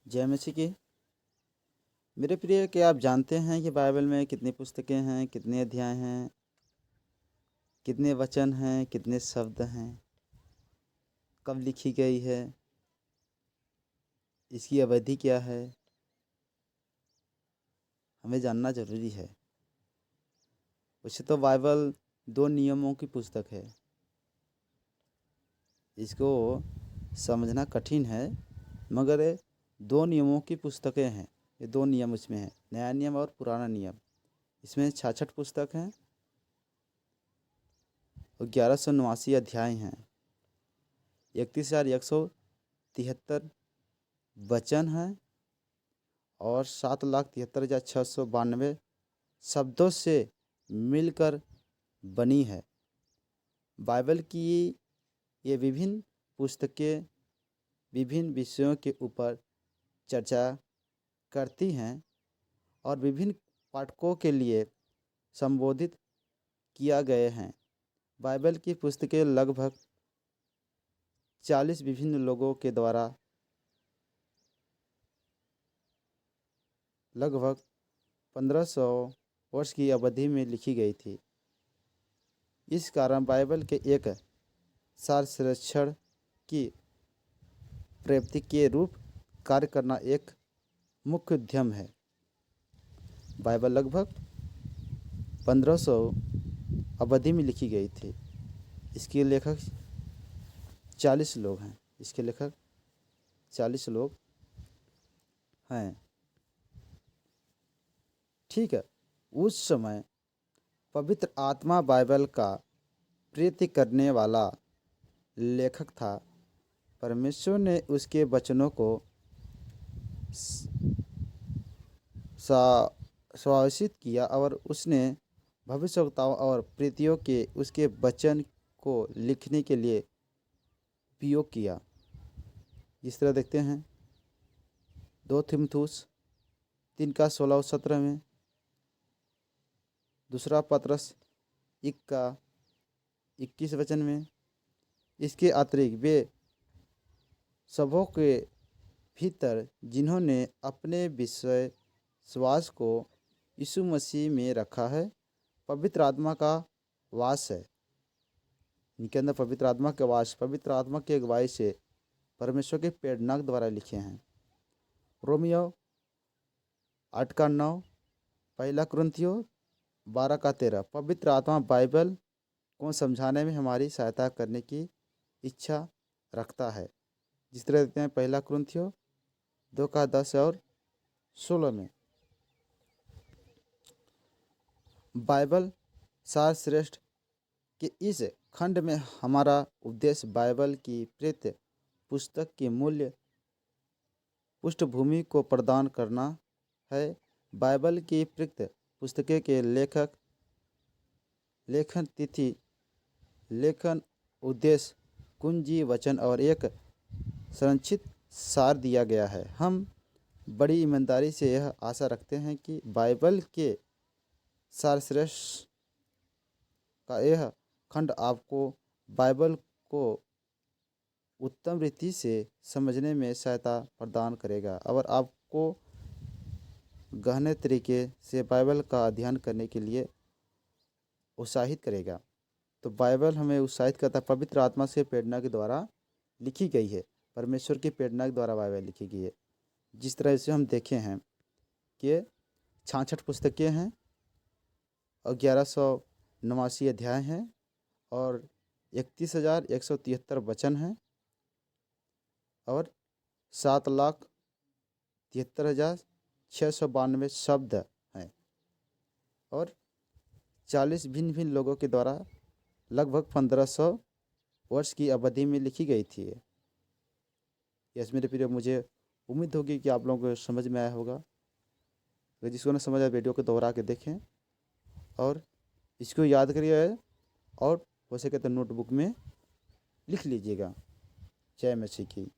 जय मसीह की। मेरे प्रिय, क्या आप जानते हैं कि बाइबल में कितनी पुस्तकें हैं, कितने अध्याय हैं, कितने वचन हैं, कितने शब्द हैं, कब लिखी गई है, इसकी अवधि क्या है? हमें जानना ज़रूरी है। वैसे तो बाइबल 2 नियमों की पुस्तक है। इसको समझना कठिन है, मगर 2 नियमों की पुस्तकें हैं। ये 2 नियम इसमें हैं, नया नियम और पुराना नियम। इसमें 66 पुस्तक हैं और 1189 अध्याय हैं। 31,173 वचन हैं और 7,73,692 शब्दों से मिलकर बनी है। बाइबल की ये विभिन्न पुस्तकें विभिन्न विषयों के ऊपर चर्चा करती हैं और विभिन्न पाठकों के लिए संबोधित किया गए हैं। बाइबल की पुस्तकें लगभग 40 विभिन्न लोगों के द्वारा लगभग 1500 वर्ष की अवधि में लिखी गई थी। इस कारण बाइबल के एक सार संरक्षण की प्राप्ति के रूप कार्य करना एक मुख्य उद्यम है। बाइबल लगभग 1500 अवधि में लिखी गई थी। इसके लेखक 40 लोग हैं। इसके लेखक 40 लोग हैं। ठीक है। उस समय पवित्र आत्मा बाइबल का प्रीति करने वाला लेखक था। परमेश्वर ने उसके वचनों को स्वासित किया और उसने भविष्यवक्ताओं और प्रीतियों के उसके वचन को लिखने के लिए उपयोग किया। इस तरह देखते हैं 2 थिमुथियुस 3:16-17 में, दूसरा पतरस 1:21 वचन में। इसके अतिरिक्त वे सबों के भीतर जिन्होंने अपने विश्वास को यीशु मसीह में रखा है, पवित्र आत्मा का वास है। इनके अंदर पवित्र आत्मा का वास, पवित्र आत्मा की अगुवाई से परमेश्वर के प्रेरणा द्वारा लिखे हैं। रोमियो 8:9, 1 कुरिन्थियों 12:13। पवित्र आत्मा बाइबल को समझाने में हमारी सहायता करने की इच्छा रखता है। जिस तरह देखते हैं 1 कुरिन्थियों 2:10 और 16 में। बाइबल सार श्रेष्ठ के इस खंड में हमारा उद्देश्य बाइबल की प्रेरित पुस्तक की मूल्य पृष्ठभूमि को प्रदान करना है। बाइबल की प्रेरित पुस्तकें के लेखन तिथि, लेखन उद्देश्य, कुंजी वचन और एक संरक्षित सार दिया गया है। हम बड़ी ईमानदारी से यह आशा रखते हैं कि बाइबल के सारश्रेष्ठ का यह खंड आपको बाइबल को उत्तम रीति से समझने में सहायता प्रदान करेगा और आपको गहने तरीके से बाइबल का अध्ययन करने के लिए उत्साहित करेगा। तो बाइबल हमें उत्साहित करता है। पवित्र आत्मा से प्रेरणा के द्वारा लिखी गई है। परमेश्वर की प्रेरणा के द्वारा बाइबल लिखी गई है। जिस तरह से हम देखे हैं कि 66 पुस्तकें हैं और 1189 अध्याय हैं और 31,173 वचन हैं और 7,73,692 शब्द हैं और 40 भिन्न भिन्न लोगों के द्वारा लगभग 1500 वर्ष की अवधि में लिखी गई थी। यस मेरे प्रिय, मुझे उम्मीद होगी कि आप लोगों को समझ में आया होगा। अगर जिसको ना समझ आया, वीडियो को दोहरा के देखें और इसको याद करिए और हो सके तो नोटबुक में लिख लीजिएगा। जय मसीह की।